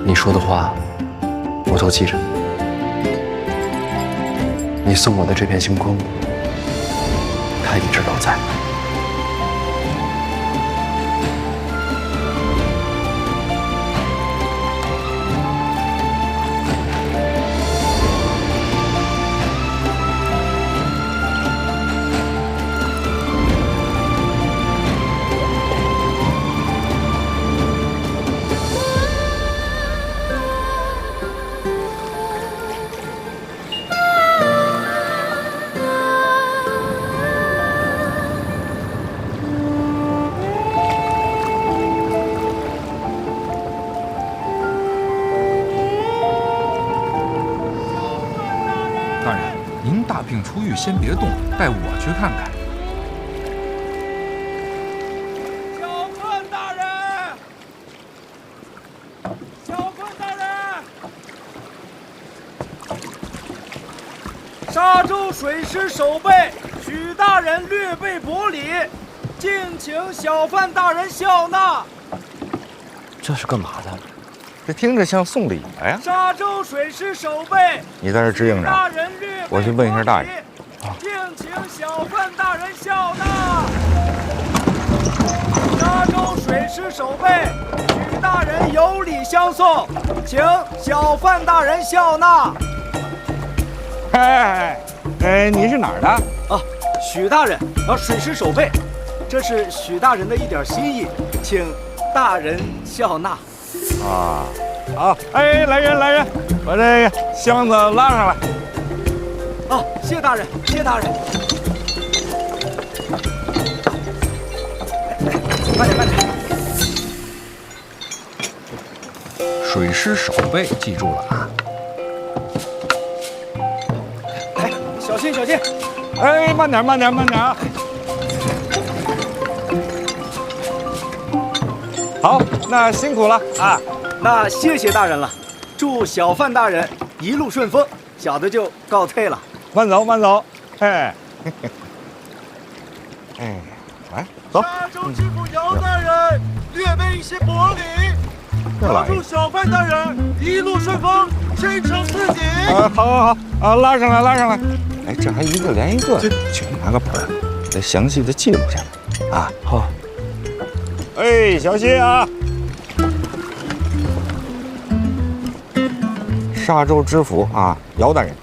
你说的话，我都记着。你送我的这片星空，它一直都在。大人，您大病初愈，先别动，带我去看看。小范大人，小范大人，沙洲水师守备许大人略备薄礼，敬请小范大人笑纳。这是干嘛的？这听着像送礼了呀！沙洲水师守备，你在这支应着，大人略备我去问一下大爷。敬请小范大人笑纳。沙洲水师守备，许大人有礼相送，请小范大人笑纳。你是哪儿的？啊，许大人，水师守备，这是许大人的一点心意，请大人笑纳。啊，好，来人，把这个箱子拉上来。啊，谢大人，谢大人。慢点。水师守备记住了啊！来，小心。慢点啊！好，那辛苦了啊！那谢谢大人了，祝小范大人一路顺风，小的就告退了。慢走，来，走。沙洲知府姚大人略备一些薄礼，祝小范大人一路顺风，前程似锦。好，拉上来。哎，这还一个连一个，去拿个本儿，得详细的记录下来啊。好。小心啊！沙洲知府啊，姚大人。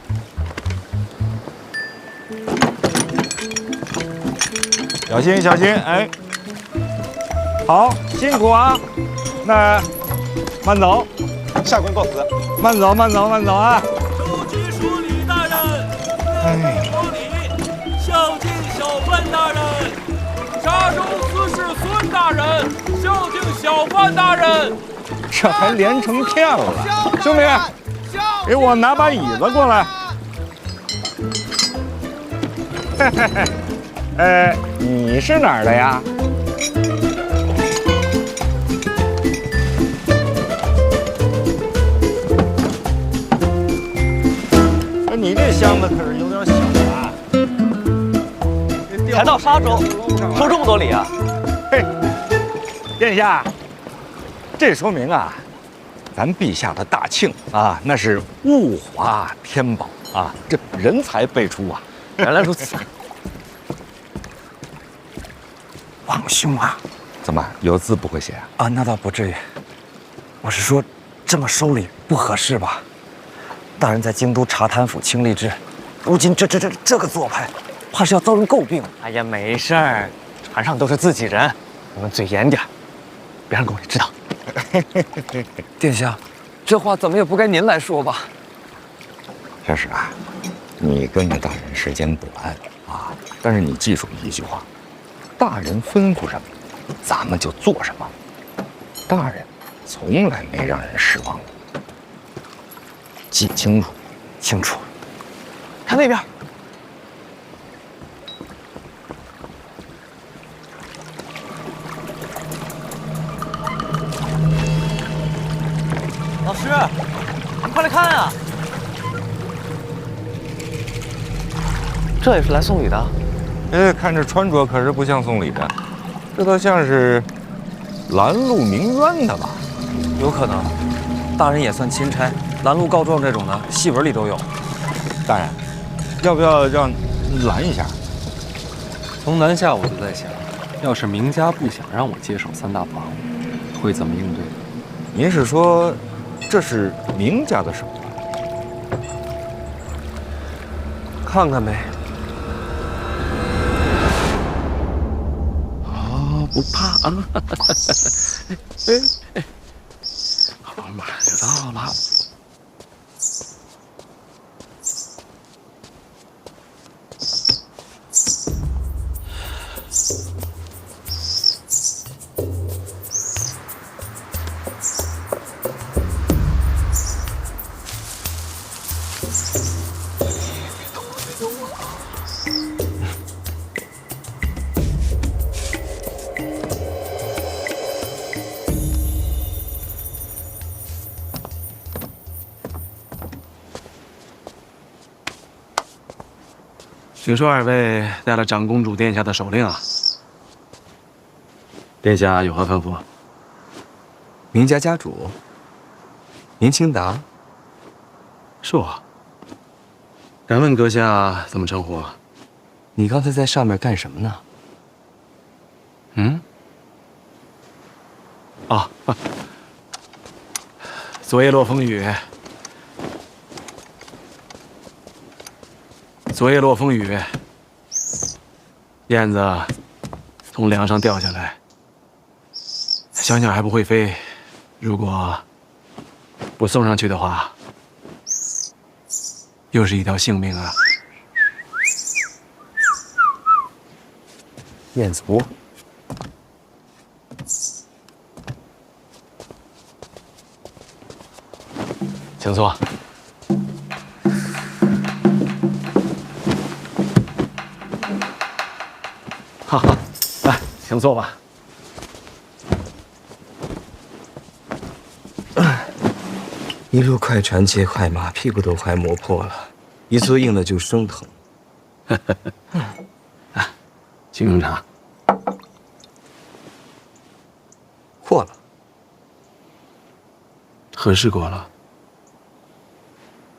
小心！哎，好，辛苦啊！那慢走，下官告辞。慢走啊！周局署李大人，国礼，孝敬小范大人。沙洲司事孙大人，孝敬小范大人。这还连成片了，兄弟，给我拿把椅子过来。你是哪儿的呀？你这箱子可是有点小啊！才到沙洲，收这么多礼啊？殿下，这说明啊，咱陛下的大庆啊，那是物华天宝啊，这人才辈出啊。原来如此。王兄啊，怎么有字不会写啊？那倒不至于。我是说，这么收礼不合适吧？大人在京都查贪腐清吏治，如今这个做派，怕是要遭人诟病。哎呀，没事儿，船上都是自己人，你们嘴严点，别让宫里知道。殿下，这话怎么也不该您来说吧？这是啊，你跟着大人时间短啊，但是你记住一句话：大人吩咐什么，咱们就做什么。大人从来没让人失望过，记清楚。清楚。看那边。老师，你快来看啊！这也是来送礼的。看这穿着可是不像送礼的，这倒像是拦路鸣冤的吧？有可能，大人也算钦差，拦路告状这种的，戏文里都有。大人，要不要让拦一下？从南下我就在想，要是明家不想让我接手三大房，会怎么应对？您是说这是明家的手？看看呗。不怕啊！好，马上就到了。听说二位带了长公主殿下的手令啊？殿下有何吩咐？明家家主明清达，是我。敢问阁下怎么称呼？你刚才在上面干什么呢？昨夜落风雨。昨夜落风雨，燕子从梁上掉下来，想想还不会飞。如果不送上去的话，又是一条性命啊！燕子窝。请坐。哈哈，来，请坐吧。一路快船接快马，屁股都快磨破了，一坐硬了就生疼。请用茶。过了。何事过了？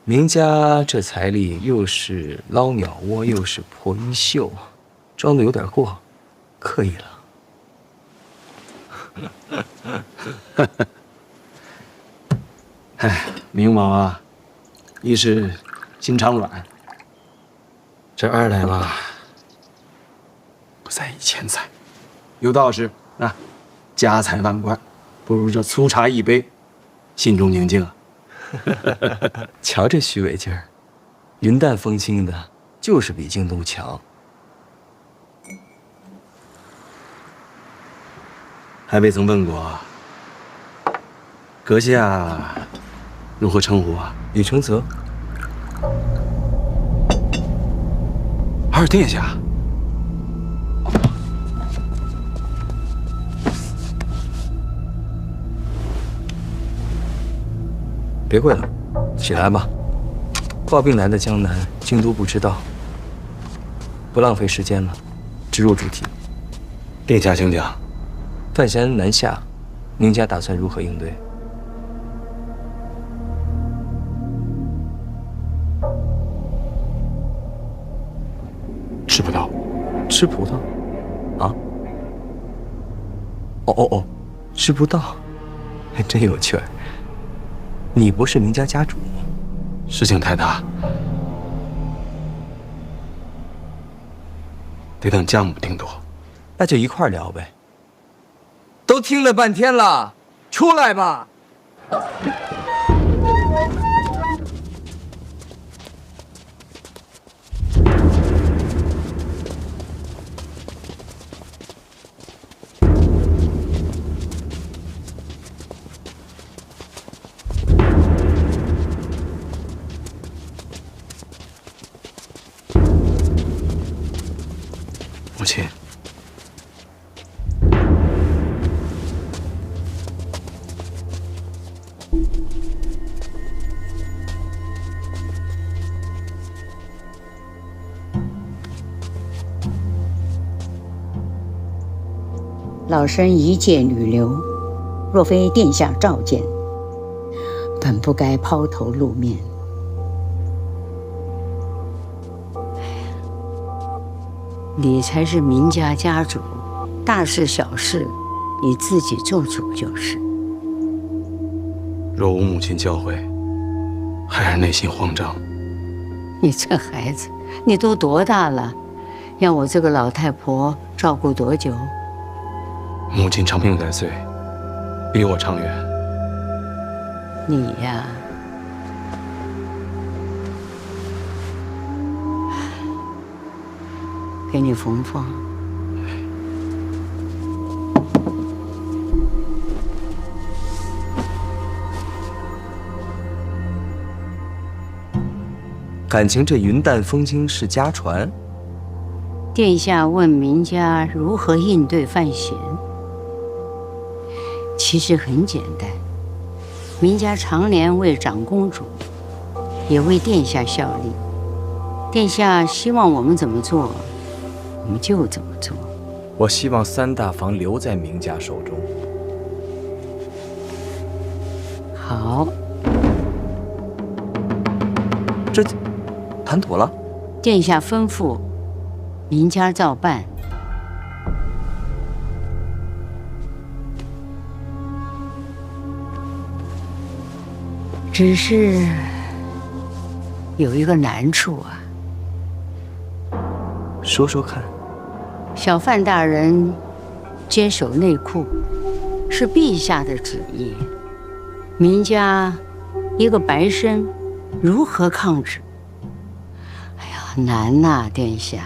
明家这财力又是捞鸟窝，又是破衣袖，装的有点过，刻意了。哎，明王啊，一是心肠软，这二来吧，不在意钱财。有道是啊，家财万贯，不如这粗茶一杯，心中宁静啊。瞧这虚伪劲儿，云淡风轻的，就是比京都强。还未曾问过，阁下如何称呼啊？李承泽。二殿下。别跪了，起来吧。抱病来的江南，京都不知道。不浪费时间了，直入主题。殿下请讲。范闲南下，明家打算如何应对？吃葡萄，吃葡萄？啊？哦，吃葡萄，还真有趣儿。你不是明家家主吗？事情太大，得等家母定夺。那就一块儿聊呗。都听了半天了，出来吧。母亲，老身一介女流，若非殿下召见，本不该抛头露面。你才是明家家主，大事小事你自己做主就是。若无母亲教诲，孩儿内心慌张。你这孩子，你都多大了，让我这个老太婆照顾多久？母亲长命百岁，比我长远。你呀，给你缝缝。感情这云淡风轻是家传？殿下问明家如何应对范闲，其实很简单。明家常年为长公主，也为殿下效力。殿下希望我们怎么做，我们就怎么做。我希望三大房留在明家手中。好，这谈妥了。殿下吩咐，明家照办。只是有一个难处啊。说说看。小范大人坚守内库，是陛下的旨意。明家一个白身，如何抗旨？哎呀，难呐，殿下。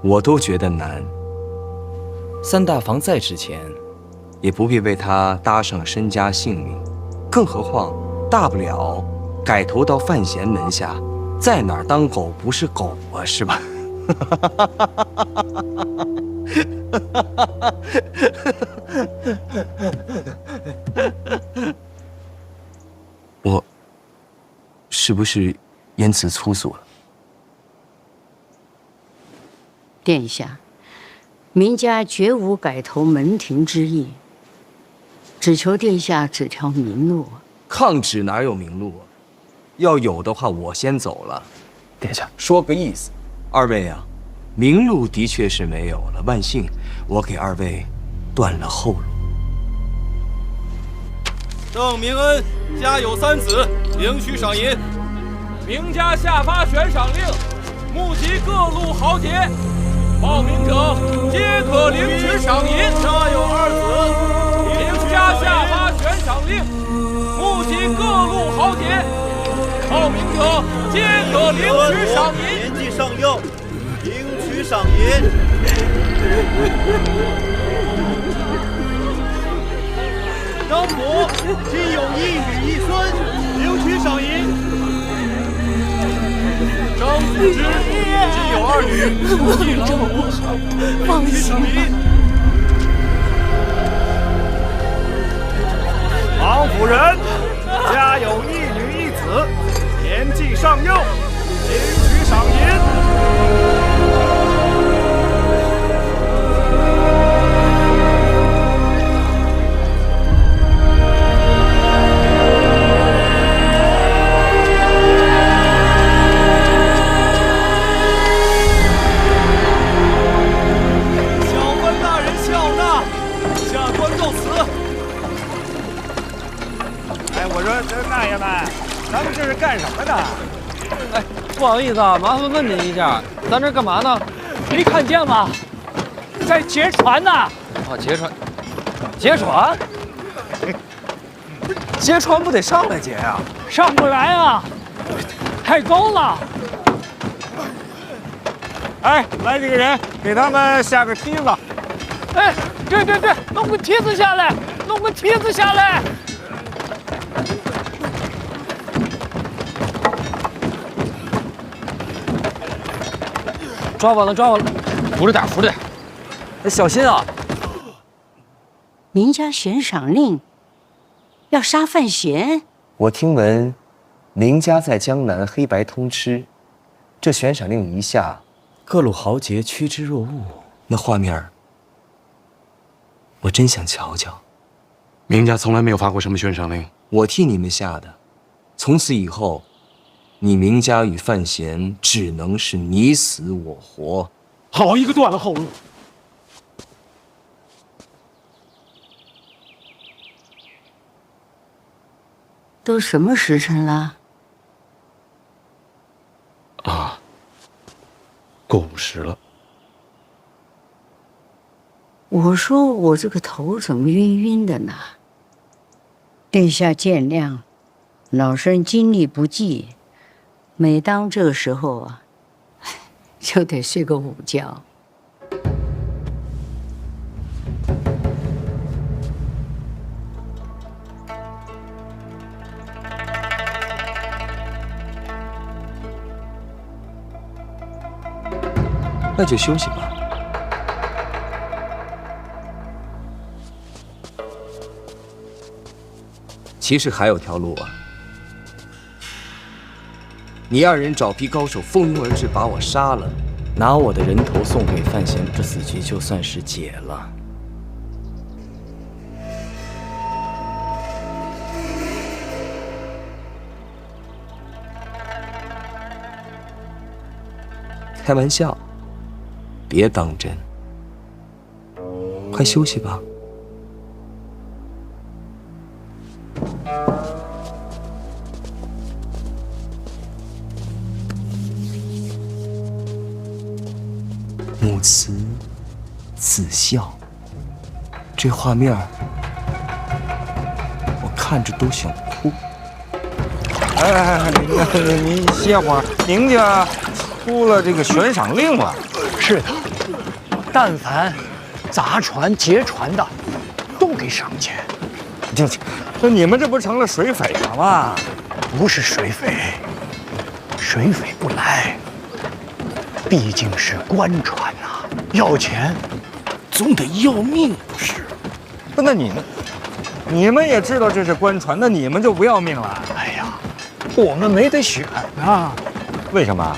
我都觉得难。三大房在之前，也不必为他搭上身家性命，更何况大不了改投到范闲门下，在哪儿当狗不是狗啊，是吧？我是不是言辞粗俗了？殿下，明家绝无改投门庭之意，只求殿下指条明路。抗旨哪有明路啊？要有的话，我先走了。殿下，说个意思。二位啊，明路的确是没有了，万幸我给二位断了后路。郑明恩家有3子，领取赏银。明家下发悬赏令，募集各路豪杰，报名者皆可领取赏银。家有2子，明家下发悬赏令，募集各路豪杰，报名者皆可领取赏银。年纪尚幼，领取赏银。张府今有1女1孙，领取赏银。张府之今有2女1老母，领取赏银。王夫人家有1女1子，年纪尚幼，领取赏银。干什么呢？哎，不好意思啊，麻烦问您一下，咱这干嘛呢？没看见吗？在劫船呢。啊，劫船，劫船，劫船不得上来劫呀？上不来啊，太高了。哎，来几个人，给他们下个梯子。哎，对，弄个梯子下来，弄个梯子下来。抓稳了，扶着点，扶着点。小心啊！明家悬赏令要杀范闲。我听闻，明家在江南黑白通吃，这悬赏令一下，各路豪杰趋之若鹜。那画面，我真想瞧瞧。明家从来没有发过什么悬赏令，我替你们下的。从此以后，你明家与范闲只能是你死我活。好一个断了后路！都什么时辰了？啊，过午时了。我说我这个头怎么晕晕的呢？殿下见谅，老身精力不济，每当这个时候啊，就得睡个午觉。那就休息吧。其实还有条路啊！你二人找批高手蜂拥而至，把我杀了，拿我的人头送给范闲，这死局就算是解了。开玩笑，别当真。快休息吧。母慈子孝，这画面我看着都想哭。您歇会儿。明家出了这个悬赏令了。是的，但凡砸船劫船的，都给赏钱。这你们这不成了水匪了吗？不是水匪，水匪不来，毕竟是官船呐，要钱总得要命，不是？不，那你们也知道这是官船，那你们就不要命了？哎呀，我们没得选啊！为什么？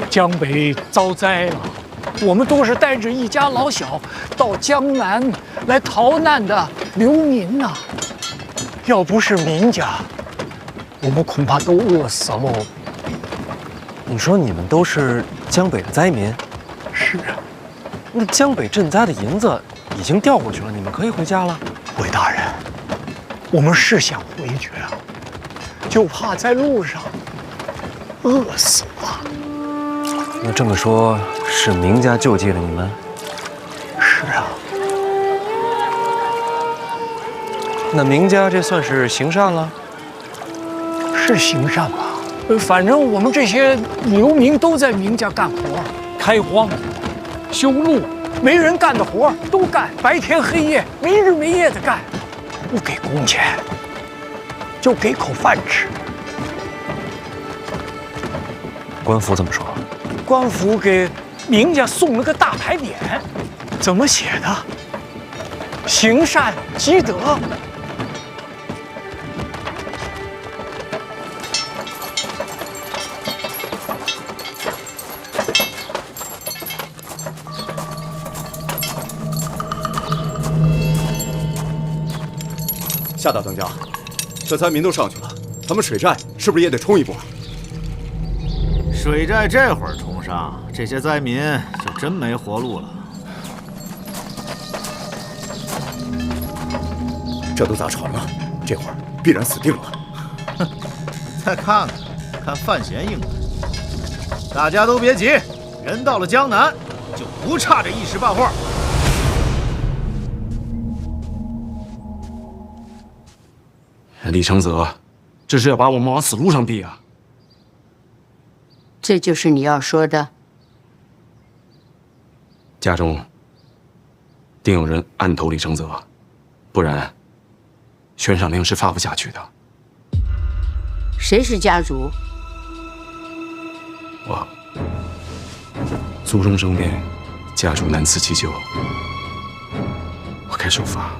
江北遭灾了，我们都是带着一家老小到江南来逃难的流民呐。要不是明家，我们恐怕都饿死喽。你说你们都是江北的灾民？是啊，那江北赈灾的银子已经调过去了，你们可以回家了。韦大人，我们是想回去啊，就怕在路上饿死了。那这么说，是明家救济了你们？是啊。那明家这算是行善了？是行善吧？反正我们这些流民都在明家干活，开荒、修路，没人干的活都干，白天黑夜，没日没夜的干，不给工钱，就给口饭吃。官府怎么说？官府给明家送了个大牌匾，怎么写的？行善积德。夏大当家，这灾民都上去了，咱们水寨是不是也得冲一波？水寨这会儿冲上，这些灾民就真没活路了。这都砸船了，这会儿必然死定了。哼，再看看范闲应对。大家都别急，人到了江南，就不差这一时半会儿。李承泽，这是要把我们往死路上逼啊！这就是你要说的？家中定有人暗投李承泽，不然悬赏令是发不下去的。谁是家主？我族中生变，家主难辞其咎，我该受罚。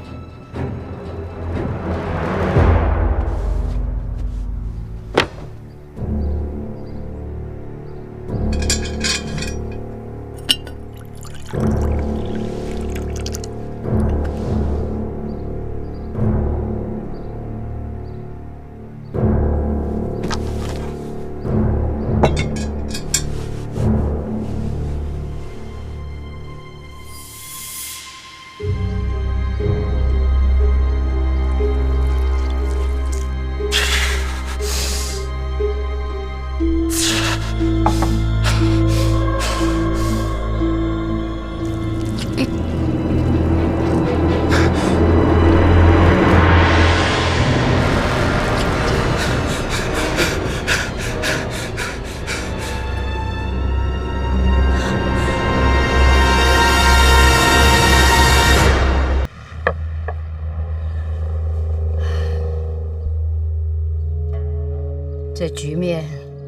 这局面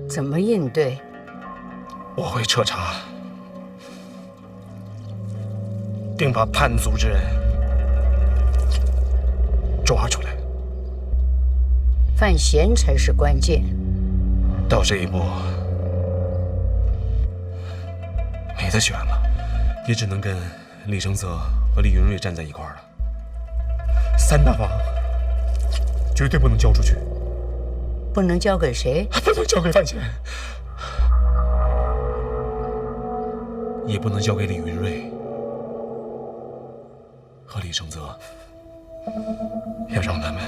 怎么应对？我会彻查，定把叛族之人抓出来。范闲才是关键。到这一步，没得选了，也只能跟李承泽和李云瑞站在一块儿了。三大房绝对不能交出去。不能交给谁？不能交给范闲，也不能交给李云瑞和李承泽，要让他们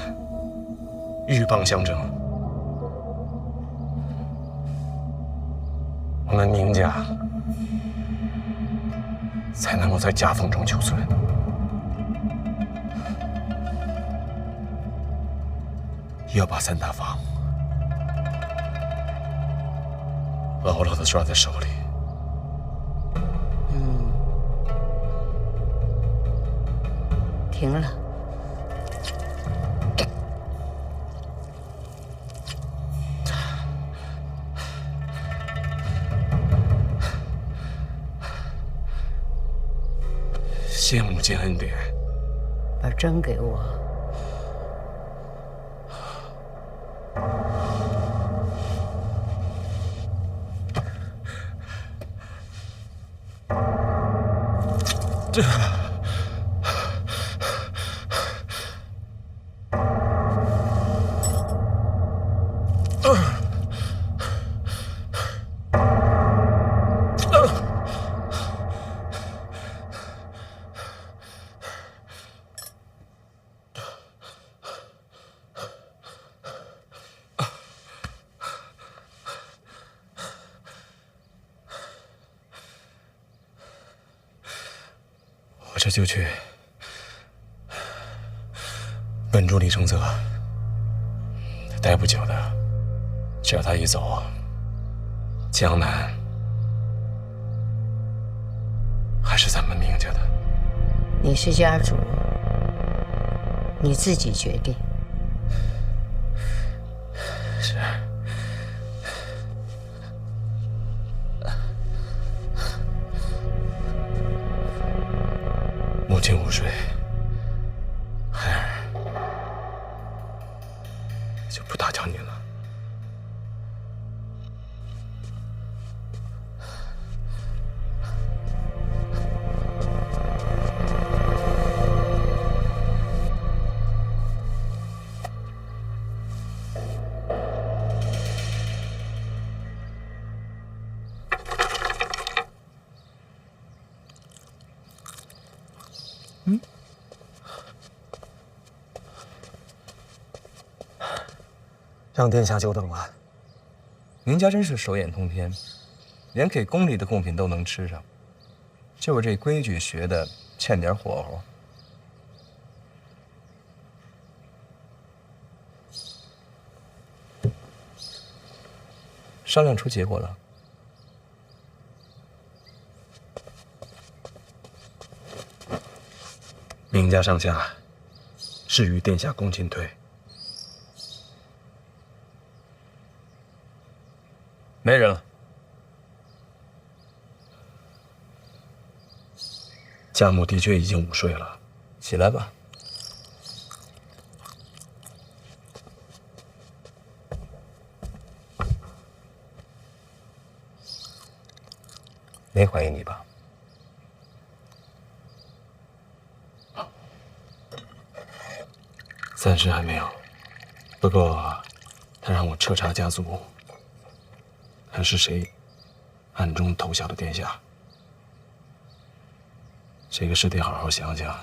鹬蚌相争。我们明家才能够在夹缝中求存。要把三大房牢牢地抓在手里。停了。谢母亲恩典。把针给我。这。我这就去稳住李承泽，待不久的，只要他一走，江南还是咱们明家的。你是家主，你自己决定。是。母亲午睡，孩儿就不打搅您了。让殿下久等了。明家真是手眼通天，连给宫里的贡品都能吃上。就是这规矩学的欠点火候。商量出结果了。明家上下誓与殿下共进退。没人了。家母的确已经午睡了，起来吧。没怀疑你吧？暂时还没有。不过，他让我彻查家族，看是谁暗中投效的殿下。这个事得好好想想，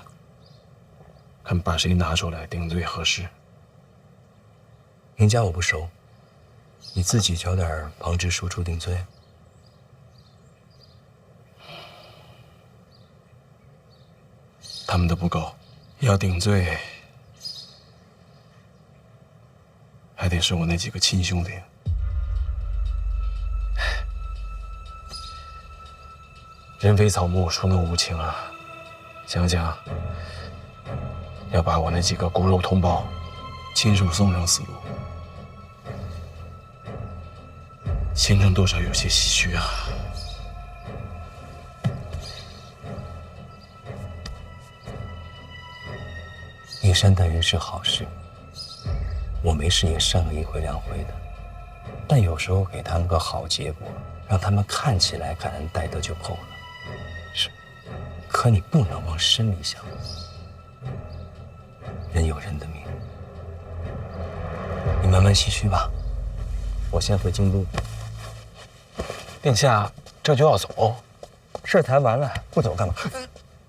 看把谁拿出来定罪合适。明家我不熟，你自己找点旁支输出定罪。他们的不够，要定罪，还得是我那几个亲兄弟。人非草木，孰能无情啊！想想，要把我那几个骨肉同胞亲手送上死路，心中多少有些唏嘘啊。移山带云是好事，我没事也善恶一回两回的，但有时候给他们个好结果，让他们看起来感恩戴德就够了。是，可你不能往深里想，人有人的命。你慢慢唏嘘吧，我先回京都。殿下这就要走？事儿谈完了，不走干嘛？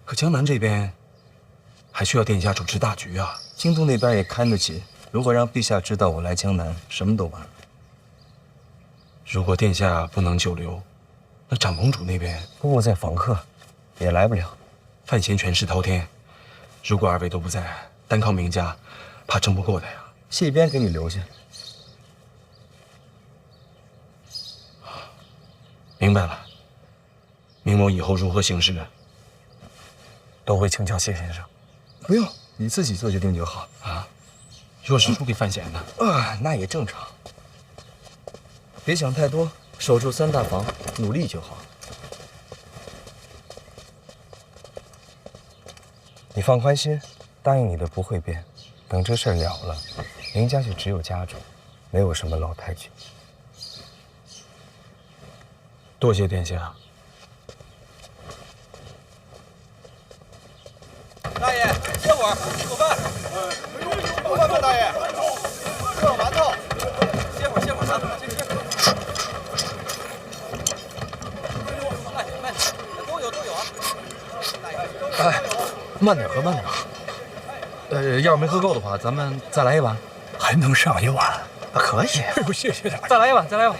可江南这边还需要殿下主持大局啊。京都那边也看得紧，如果让陛下知道我来江南，什么都完了。如果殿下不能久留，那长公主那边姑姑在访客，也来不了。范闲权势滔天，如果二位都不在，单靠明家，怕争不过的呀。谢边给你留下。明白了，明某以后如何行事，都会请教谢先生。不用，你自己做决定就好啊。若是输给范闲呢？那也正常。别想太多，守住三大房，努力就好。你放宽心，答应你的不会变。等这事儿了了，明家就只有家主，没有什么老太君。多谢殿下。大爷，歇会儿，做饭。做饭吧，大爷。热馒头。歇会儿，歇会儿，先歇。慢点，都有啊。哎，慢点喝，慢点。要是没喝够的话，咱们再来一碗。还能上一碗？可以。哎呦，谢谢大爷。再来一碗，再来一碗。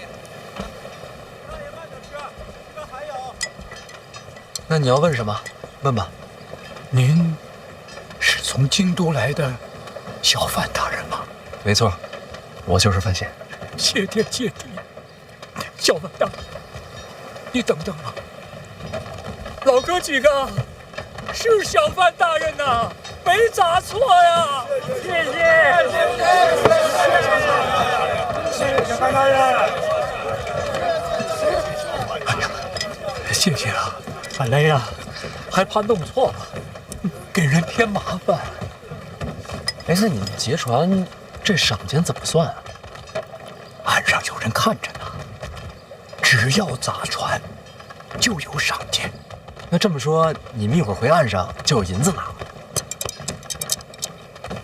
那你要问什么？问吧。您是从京都来的小范大人吗？没错，我就是范闲。谢天谢地，小范大人，你等等啊！老哥几个，是小范大人呐，没砸错呀！谢谢小范大人。哎呀，谢谢啊！本来呀，还怕弄错了，给人添麻烦。哎，那你们劫船这赏钱怎么算啊？岸上有人看着呢，只要砸船，就有赏钱。那这么说，你们一会儿回岸上就有银子拿了？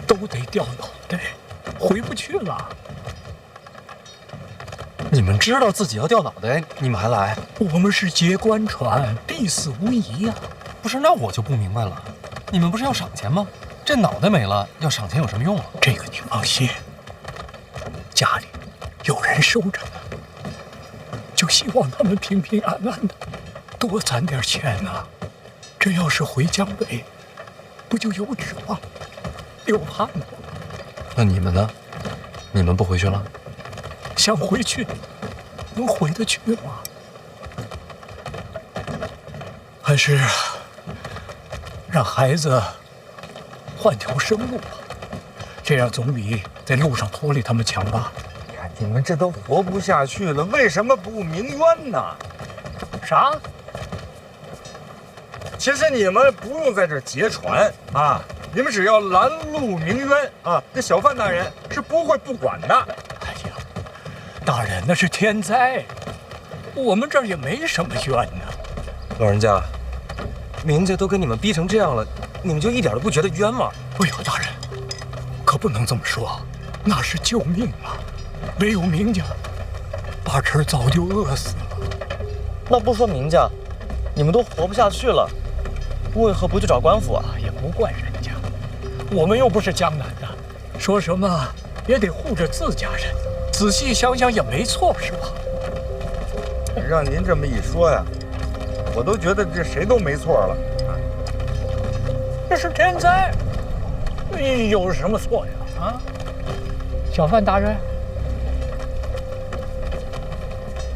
都得掉脑袋，回不去了。你们知道自己要掉脑袋，你们还来？我们是劫官船，必死无疑呀。不是，那我就不明白了，你们不是要赏钱吗？这脑袋没了，要赏钱有什么用啊？这个你放心，家里有人收着呢。就希望他们平平安安的，多攒点钱啊！这要是回江北，不就有指望、有盼望了？那你们呢？你们不回去了？想回去，能回得去吗？还是让孩子换条生路吧，这样总比在路上拖累他们强吧？你们这都活不下去了，为什么不鸣冤呢？啥？其实你们不用在这儿劫船啊，你们只要拦路鸣冤啊，这小范大人是不会不管的。哎呀，大人那是天灾，我们这儿也没什么冤呢。老人家，明家都跟你们逼成这样了，你们就一点都不觉得冤吗？哎呦，大人，可不能这么说，那是救命啊！没有明家，八成早就饿死了。那不说明家，你们都活不下去了，为何不去找官府啊？也不怪人家，我们又不是江南的，说什么也得护着自家人。仔细想想也没错，是吧？让您这么一说呀，我都觉得这谁都没错了。这是天灾，有什么错呀？啊，小范大人，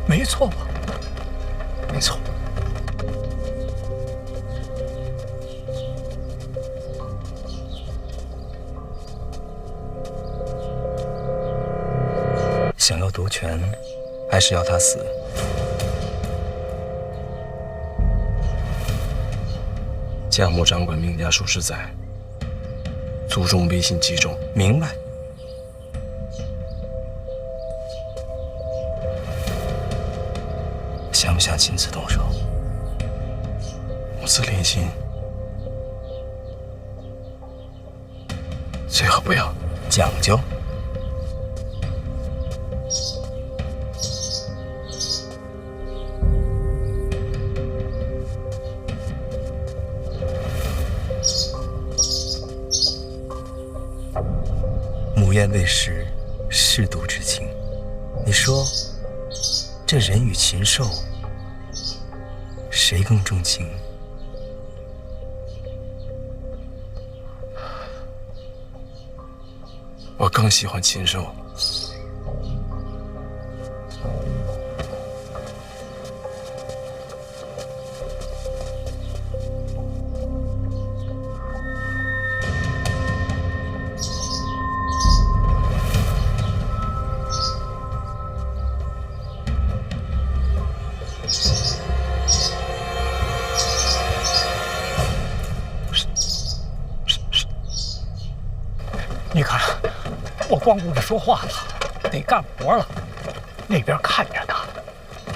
没错吧？没错。想要夺权，还是要他死？贾母掌管明家数十载，祖宗威信极重。明白。想不想亲自动手？母子连心，最好不要讲究。母宴未食，舐犊之情。你说，这人与禽兽，谁更重情？我更喜欢禽兽。你看，我光顾着说话了，得干活了。那边看着呢，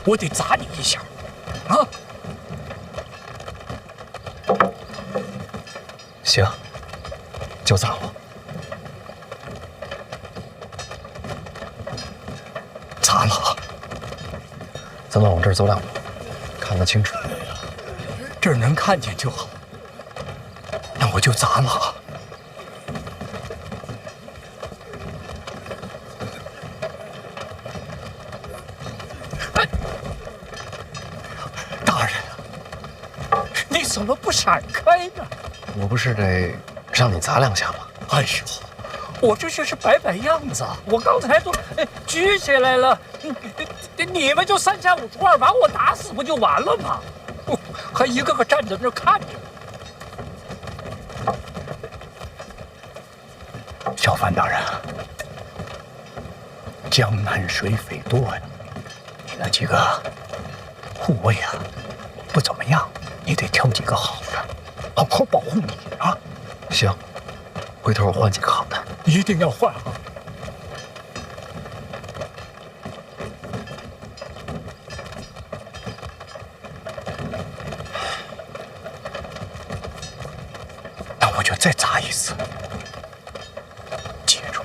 我得砸你一下，啊！行，就砸我。砸了，咱们往这儿走两步，看得清楚。这儿能看见就好。那我就砸了。大人，你怎么不闪开呢？我不是得让你砸两下吗？哎呦，我这就是摆摆样子，我刚才都举起来了，你们就3下5除2把我打死不就完了吗？还一个个站在那儿看着。小范大人，江南水匪多呀，你那几个护卫啊不怎么样，你得挑几个好的，好好保护你啊。行，回头我换几个好的。一定要换啊！那我就再砸一次，记住，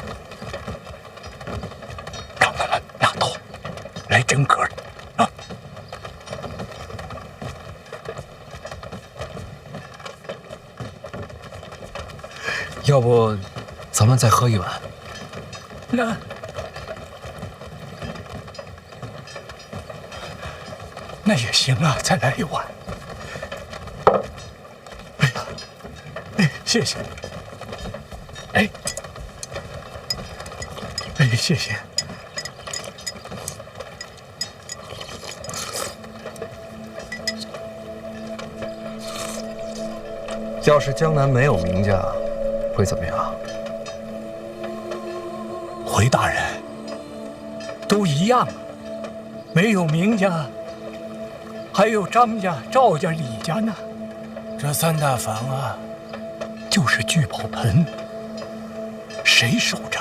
让他们拿刀来真格的啊！要不，咱们再喝一碗。那那也行啊，再来一碗。哎呀，哎，谢谢。哎，哎，谢谢。要是江南没有名家，会怎么样？回大人，都一样啊。没有名家，还有张家、赵家、李家呢。这三大房啊，就是聚宝盆，谁守着，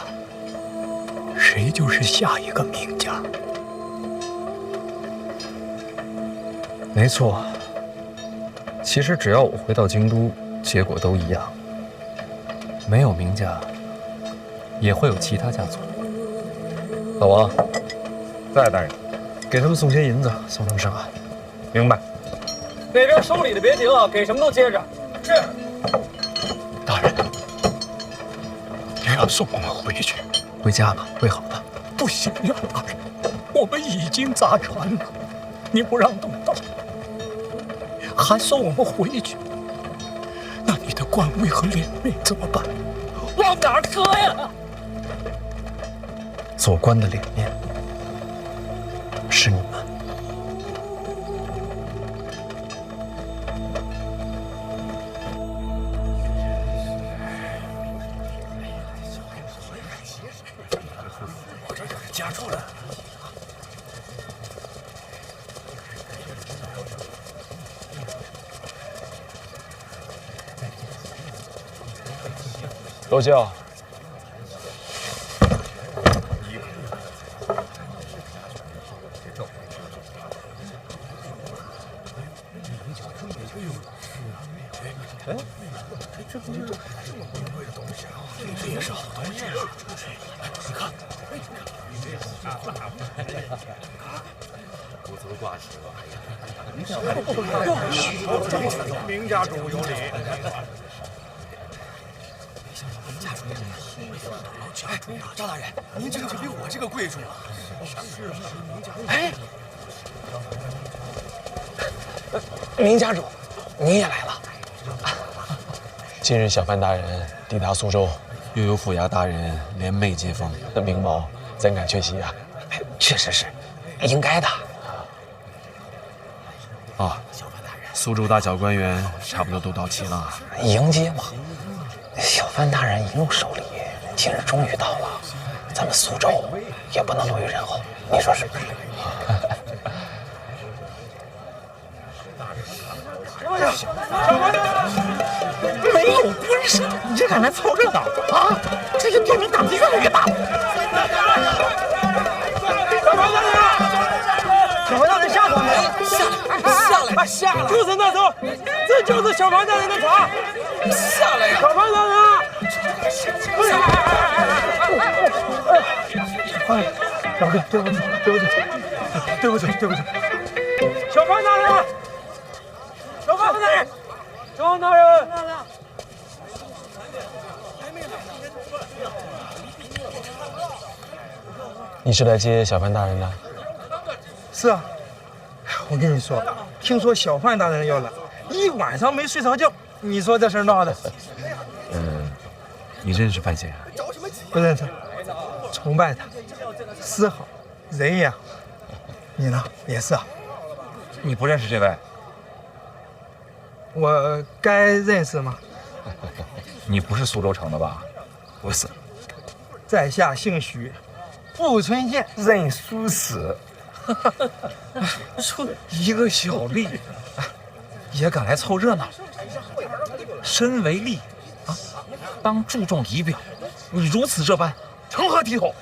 谁就是下一个名家。没错。其实只要我回到京都，结果都一样。没有名家，也会有其他家族。老王，在大人，给他们送些银子，送他们上岸。明白。那边收礼的别停啊，给什么都接着。是。大人，也要送我们回去。回家吧，会好的。不行呀，大人，我们已经砸船了，你不让动刀，还送我们回去，那你的官位和脸面怎么办？往哪儿搁呀？做官的脸面是你们。我这夹住了。罗教，哎，这不是这么贵的东西啊？这也是好东西啊！你看，不足挂齿吧？明家主有礼。哎，赵大人，您这个比我这个贵重啊！哎，明家主，您也来了。今日小范大人抵达苏州，又有府衙大人联袂接风，那明眸怎敢缺席啊？确实是，应该的。啊，苏州大小官员差不多都到齐了。迎接嘛，小范大人一路守礼，今日终于到了，咱们苏州也不能落于人后，你说是不是？没有官绅，你这敢来凑热闹啊？这些刁民胆子越来越大了。小范大人下船了！下来！就是那艘，这就是小范大人的船。下来呀！小范大人！哎，老弟，对不起，小范大人，小范大人，小范大人。你是来接小范大人的？是啊，我跟你说，听说小范大人要来，一晚上没睡着觉。你说这事闹的？你认识范闲啊？不认识，崇拜他，丝好，人也好。你呢？也是啊。你不认识这位？我该认识吗？你不是苏州城的吧？不是。在下姓许，富春县任书史。说一个小吏，也敢来凑热闹。身为吏啊，当注重仪表。你如此这般，成何体统？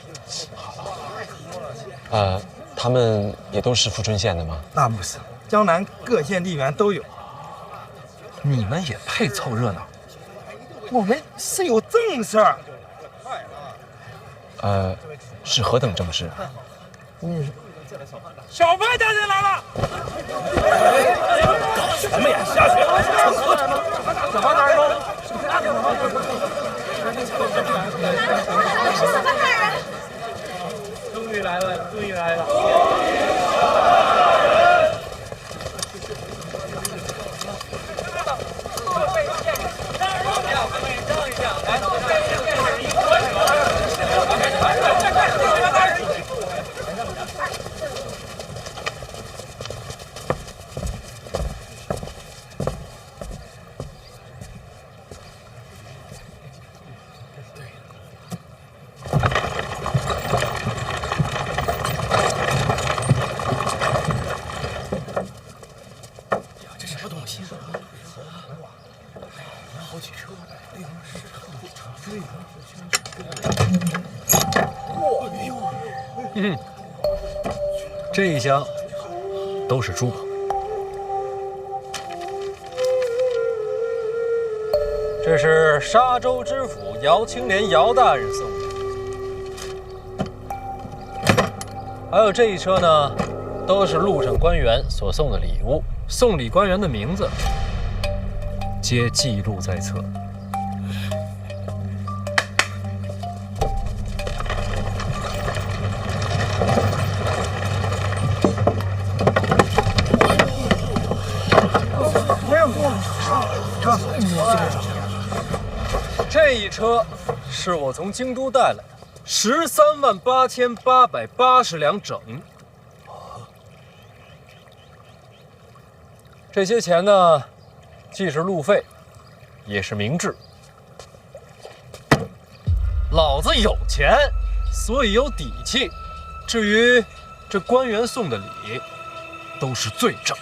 他们也都是富春县的吗？那不是，江南各县吏员都有。你们也配凑热闹？我们是有正事儿。是何等正事啊？小范大人来了！搞什么呀？下去！小范大人吗？是小范大人！终于来了！这一箱都是珠宝，这是沙州知府姚青莲姚大人送的，还有这一车呢，都是路上官员所送的礼物，送礼官员的名字皆记录在册。这一车是我从京都带来的，138880两整。这些钱呢，既是路费，也是明智。老子有钱，所以有底气。至于这官员送的礼，都是罪证。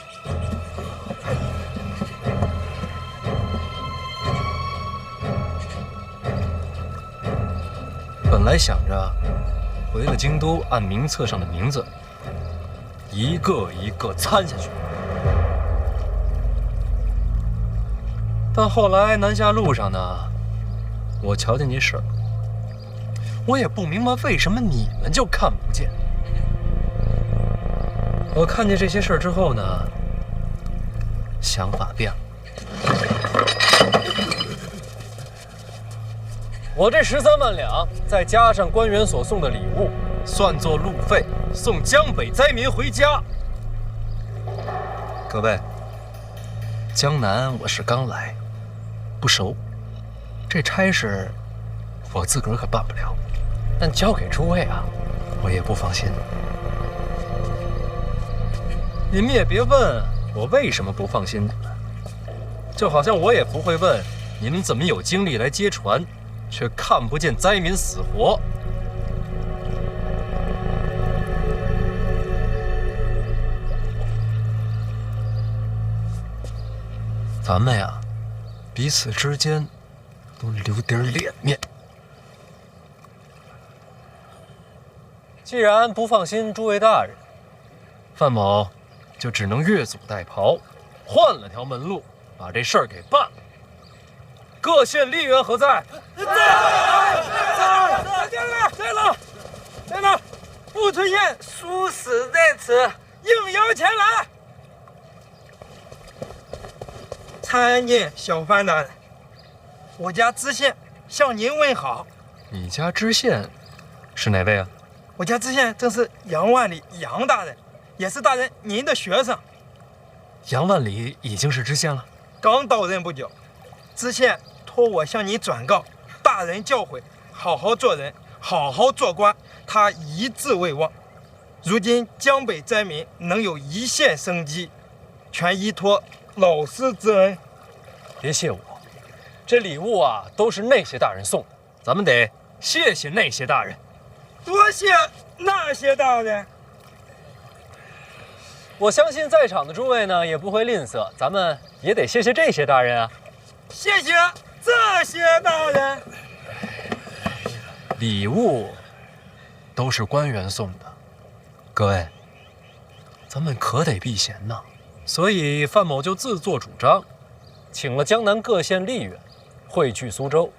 本来想着回了京都，按名册上的名字一个一个参下去，但后来南下路上呢，我瞧见这事儿，我也不明白为什么你们就看不见。我看见这些事儿之后呢，想法变了。我这13万两，再加上官员所送的礼物，算作路费，送江北灾民回家。各位，江南我是刚来，不熟，这差事我自个儿可办不了，但交给诸位啊，我也不放心。你们也别问我为什么不放心你们，就好像我也不会问你们怎么有精力来接船，却看不见灾民死活。咱们呀，彼此之间都留点脸面。既然不放心诸位大人，范某就只能越俎代庖，换了条门路，把这事儿给办了。各县吏员何在？在了！傅存彦殊死在此，应邀前来。参见小范大人，我家知县向您问好。你家知县是哪位啊？我家知县正是杨万里杨大人，也是大人您的学生。杨万里已经是知县了，刚到任不久。知县托我向你转告，大人教诲，好好做人，好好做官，他一字未忘。如今江北灾民能有一线生机，全依托老师之恩。别谢我，这礼物啊都是那些大人送的，咱们得谢谢那些大人。多谢那些大人。我相信在场的诸位呢也不会吝啬，咱们也得谢谢这些大人啊。谢谢这些大人。礼物都是官员送的，各位，咱们可得避嫌呐。所以范某就自作主张，请了江南各县吏员汇聚苏州，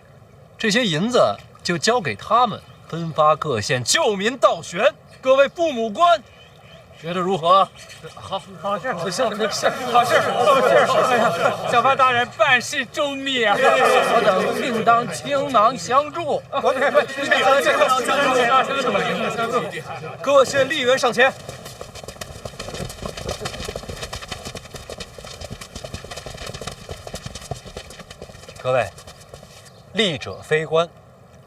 这些银子就交给他们分发各县救民倒悬。各位父母官，觉得如何？好事，好事，好事！小范大人办事周密啊，我等定当倾囊相助。各县吏员上前。各位，吏者非官，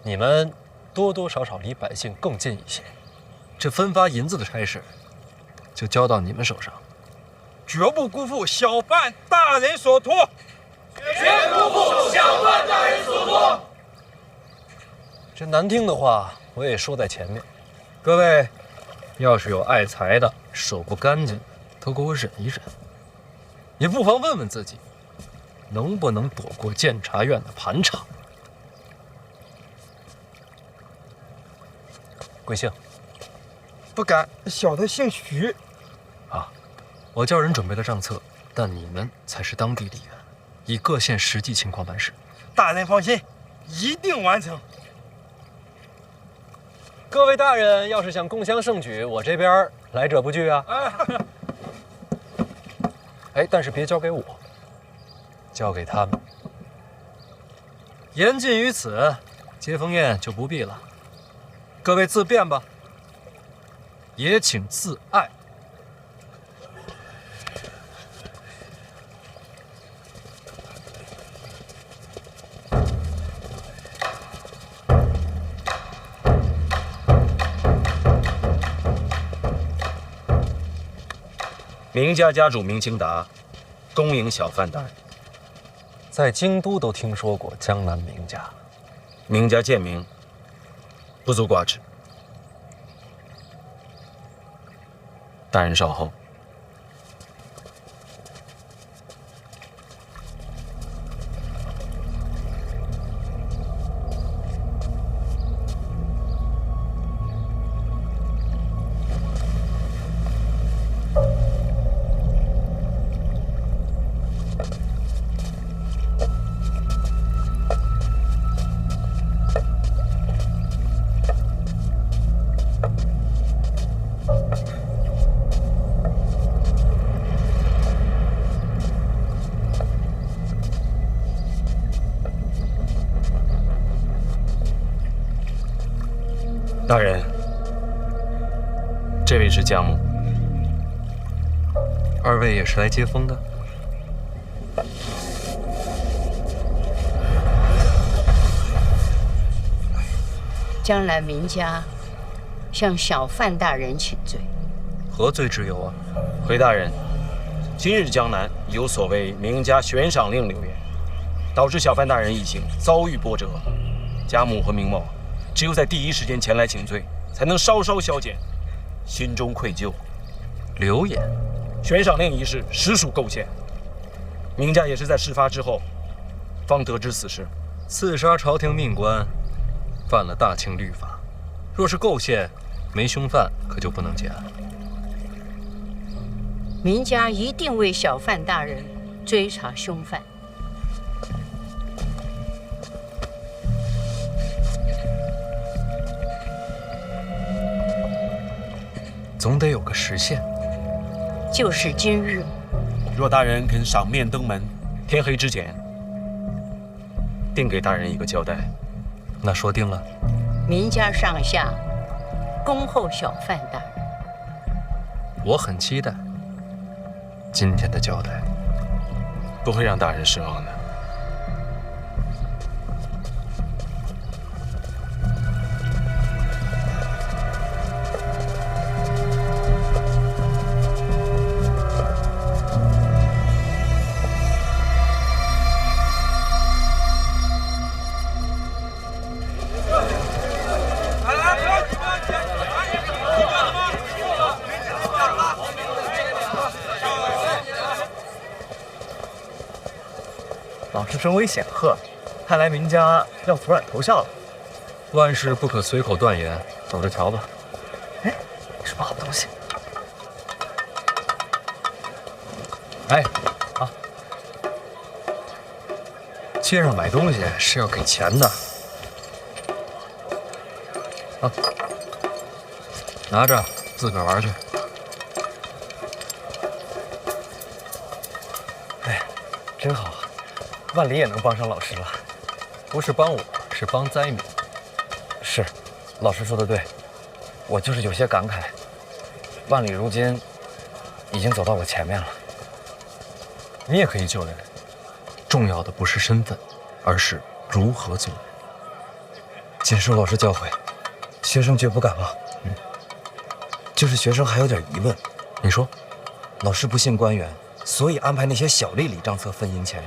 你们多多少少离百姓更近一些。这分发银子的差事，就交到你们手上，绝不辜负小范大人所托。绝不辜负小范大人所托。这难听的话我也说在前面，各位，要是有爱财的，手不干净，都给我忍一忍。也不妨问问自己，能不能躲过监察院的盘查。贵姓？不敢，小的姓徐。啊，我叫人准备了账册，但你们才是当地吏员，以各县实际情况办事。大人放心，一定完成。各位大人要是想共襄盛举，我这边来者不拒啊！哎，但是别交给我，交给他们。言尽于此，接风宴就不必了。各位自便吧，也请自爱。明家家主明清达，恭迎小范大人。在京都都听说过江南名家，明家贱名，不足挂齿。大人稍后。大人，这位是江母。二位也是来接风的？江南名家向小范大人请罪。何罪之有啊？回大人，今日江南有所谓名家悬赏令流言，导致小范大人一行遭遇波折。家母和明某只有在第一时间前来请罪，才能稍稍消减，心中愧疚。流言，悬赏令一事实属构陷。明家也是在事发之后，方得知此事。刺杀朝廷命官，犯了大清律法。若是构陷，没凶犯可就不能结案。明家一定为小范大人追查凶犯。总得有个时限，就是今日。若大人肯赏面登门，天黑之前，定给大人一个交代。那说定了。明家上下恭候小范大人。我很期待今天的交代，不会让大人失望的。老师声威显赫，看来明家要服软投效了。万事不可随口断言，走着瞧吧。哎，什么好东西？哎，啊，街上买东西是要给钱的。啊，拿着自个儿玩去。哎，真好。万里也能帮上老师了，不是帮我，是帮灾民。是，老师说的对，我就是有些感慨。万里如今已经走到我前面了。你也可以救人，重要的不是身份，而是如何做人。谨受老师教诲，学生绝不敢忘。就是学生还有点疑问。你说，老师不信官员，所以安排那些小吏理账册分银钱。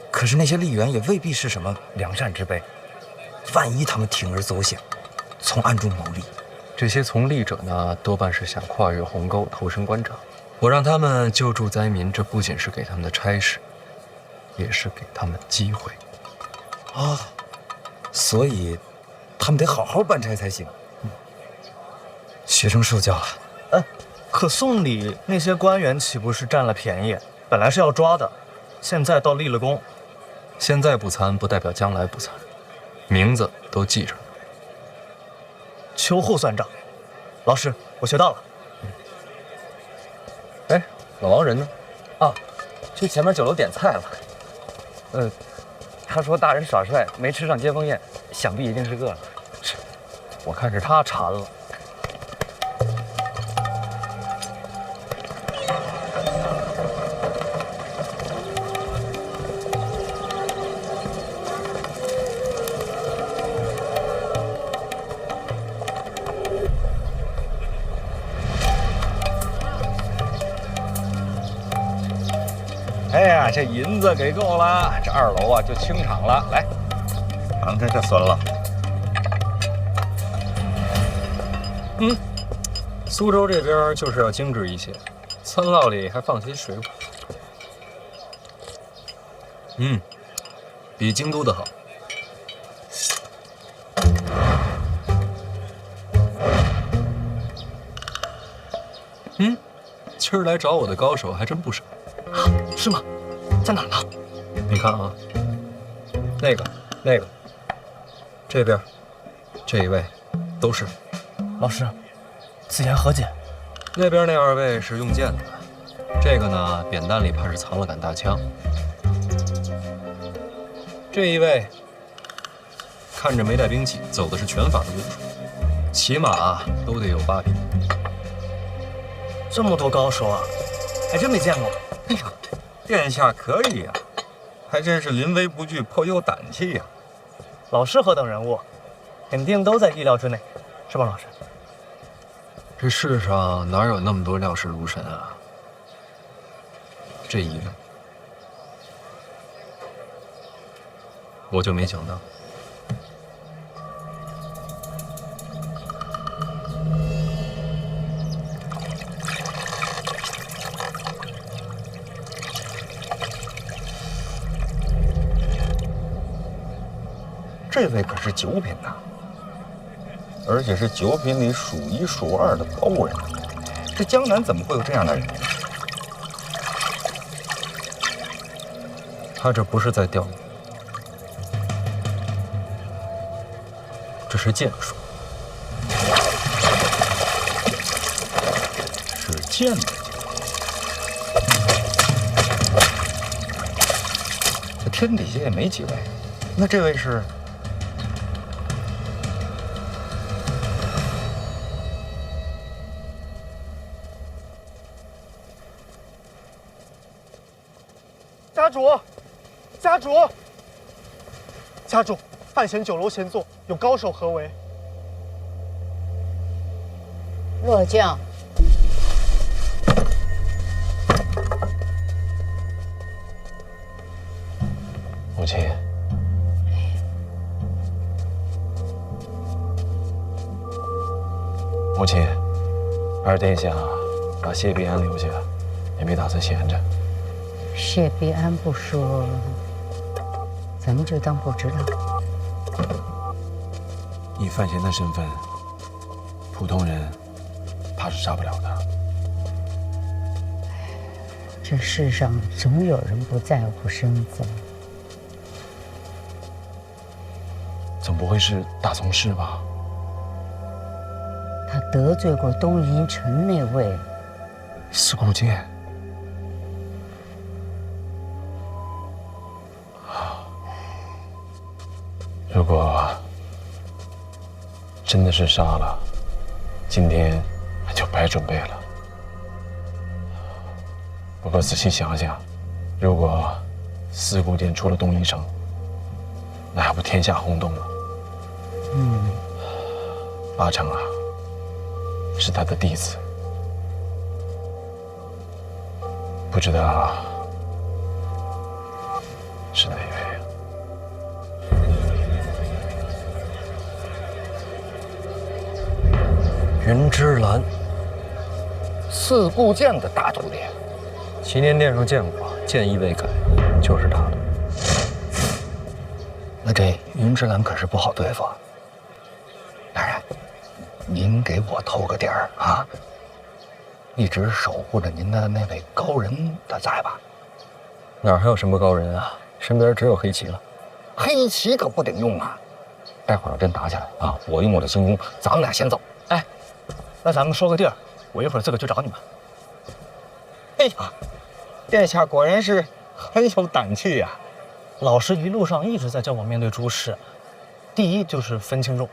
可是那些吏员也未必是什么良善之辈，万一他们铤而走险，从暗中谋利，这些从吏者呢，多半是想跨越鸿沟，投身官场。我让他们救助灾民，这不仅是给他们的差事，也是给他们机会。啊，所以他们得好好办差才行。学生受教了。哎，可送礼那些官员岂不是占了便宜？本来是要抓的，现在倒立了功。现在不参，不代表将来不参，名字都记着呢。秋后算账，老师，我学到了。哎，老王人呢？啊，去前面酒楼点菜了。他说大人耍帅，没吃上接风宴，想必一定是饿了。我看是他馋了。哎呀，这银子给够了，这2楼啊就清场了。来，尝尝这笋了。苏州这边就是要精致一些，餐酪里还放些水果。比京都的好。今儿来找我的高手还真不少。是吗？在哪呢？你看啊，那个，这边，这一位，都是。老师，此言何解？那边那2位是用剑的，这个呢，扁担里怕是藏了杆大枪。这一位看着没带兵器，走的是拳法的路数，起码都得有8品。这么多高手啊，还真没见过。哎呀，殿下可以呀，还真是临危不惧，颇有胆气呀。老师何等人物，肯定都在意料之内，是吧，老师？这世上哪有那么多料事如神啊？这一位，我就没想到。这位可是9品呐，而且是9品里数1数2的高人。这江南怎么会有这样的人？他这不是在钓鱼，这是剑术，是剑的。这天底下也没几位，那这位是？家主，范闲酒楼前座有高手合围。落将，母亲，母亲，二殿下把谢必安留下，也没打算闲着。谢必安不说，咱们就当不知道。以范闲的身份，普通人怕是杀不了他。这世上总有人不在乎身份。总不会是大宗师吧？他得罪过东瀛城那位司空剑。如果真的是杀了，今天就白准备了。不过仔细想想，如果司空剑出了东瀛城，那还不天下轰动吗？八成啊，是他的弟子，不知道是哪位。云之兰，四顾剑的大徒弟，祈年殿上见过，剑意未改，就是他的。那这云之兰可是不好对付啊。大人，您给我透个底儿啊！一直守护着您的那位高人，他在吧？哪儿还有什么高人啊？身边只有黑旗了。黑旗可不顶用啊！待会儿要真打起来啊，我用我的轻功，咱们俩先走。哎，那咱们说个地儿，我一会儿自个去找你们。哎呀，殿下果然是很有胆气呀！老师一路上一直在教我面对诸事，第一就是分轻重。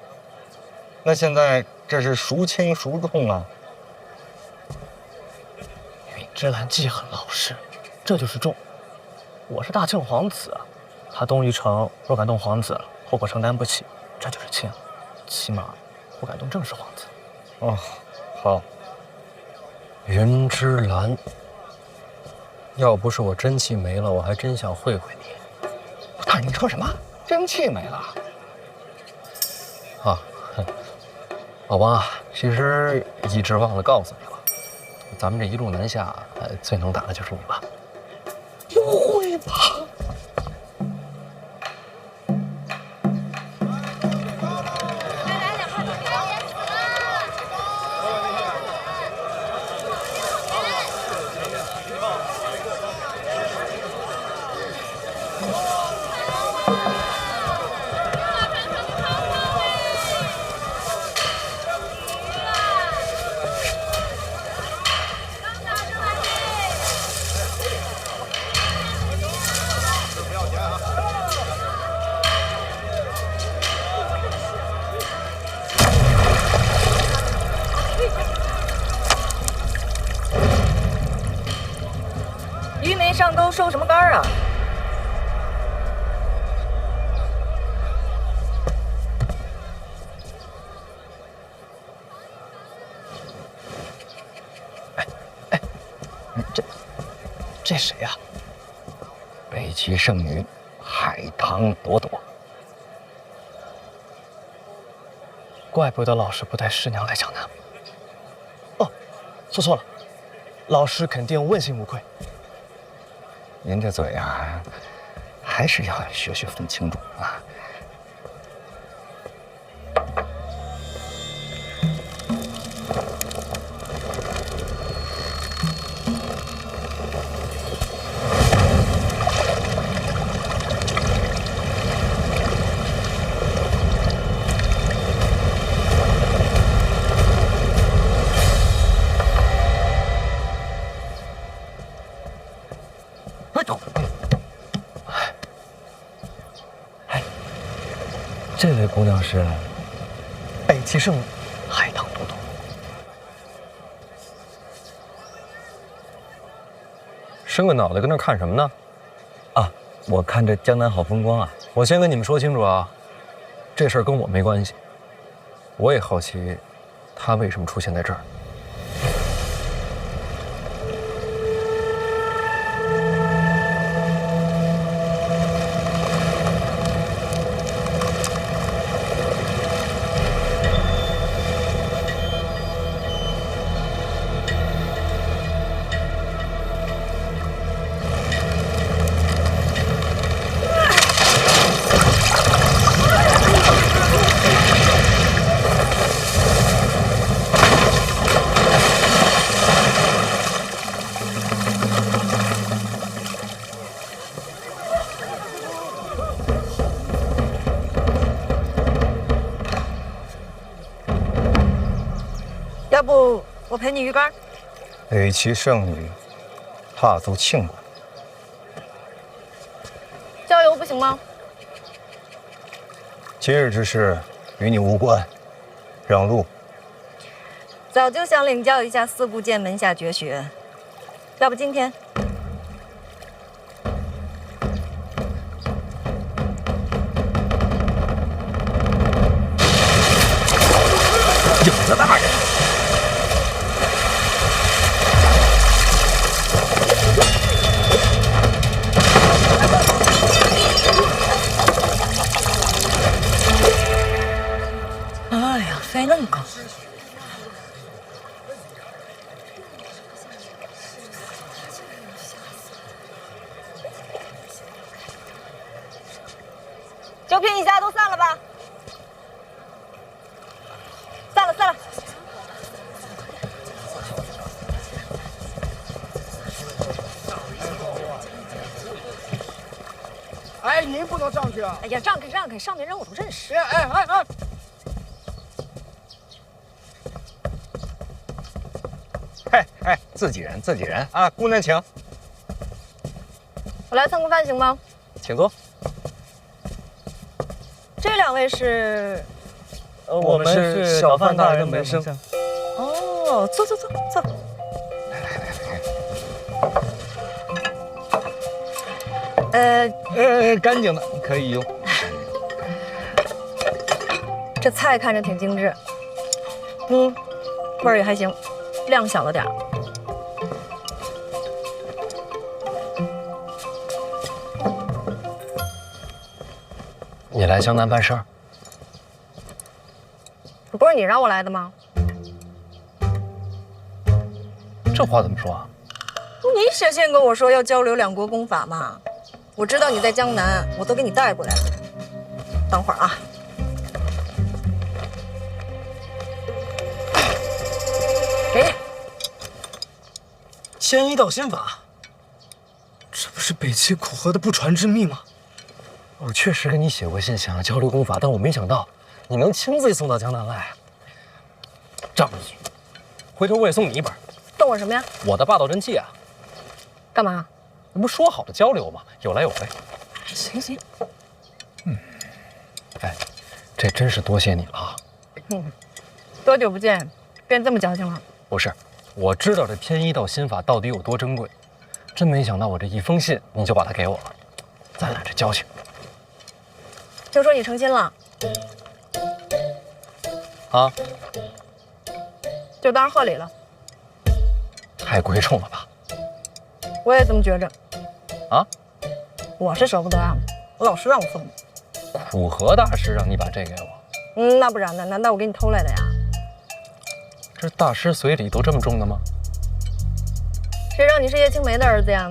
那现在这是孰轻孰重啊？云之兰记恨老师，这就是重。我是大庆皇子，他东夷城若敢动皇子，后果承担不起，这就是轻。起码不敢动正式皇子。哦，好。云之兰，要不是我真气没了，我还真想会会你。大人，你说什么？真气没了？啊，老王啊，其实一直忘了告诉你了，咱们这一路南下，最能打的就是你了。不会吧？鱼没上钩，收什么竿啊？这谁呀？北齐圣女海棠朵朵。怪不得老师不带师娘来江南。哦，说错了，老师肯定问心无愧。您这嘴啊，还是要学学分轻重啊。这位姑娘是北齐圣女海棠朵朵。伸个脑袋跟那看什么呢？啊，我看这江南好风光啊！我先跟你们说清楚啊，这事儿跟我没关系。我也好奇，她为什么出现在这儿。要不我陪你鱼竿？北齐圣女踏足庆国，郊游不行吗？今日之事与你无关，让路。早就想领教一下四部剑门下绝学，要不今天？影子大人。哎呀，飞那么高！九品以下都散了吧。散了。哎，您不能上去啊！哎呀，让开，上面人我都认识。哎，自己人啊，姑娘请。我来蹭个饭行吗？请坐。这两位是？我们是小范大人的门生。哦，坐。干净的可以用。这菜看着挺精致，味儿也还行，量小了点儿。你来江南办事儿？不是你让我来的吗？这话怎么说啊？你写信跟我说要交流两国功法嘛，我知道你在江南，我都给你带过来了。等会儿啊。给。迁一道心法，这不是北齐苦河的不传之秘吗？我确实给你写过信，想要交流功法，但我没想到你能亲自送到江南来。这样，回头我也送你一本。送我什么呀？我的霸道真气啊！干嘛？那不说好的交流吗？有来有回。行。哎，这真是多谢你了啊！多久不见，变这么矫情了？不是，我知道这天一道心法到底有多珍贵，真没想到我这一封信你就把它给我了，咱俩这交情。听说你成亲了？啊？就当贺礼了。太贵重了吧？我也这么觉着。啊？我是舍不得啊，我老师让我送的。苦河大师让你把这给我？那不然呢？难道我给你偷来的呀？这大师随礼都这么重的吗？谁让你是叶青梅的儿子呀？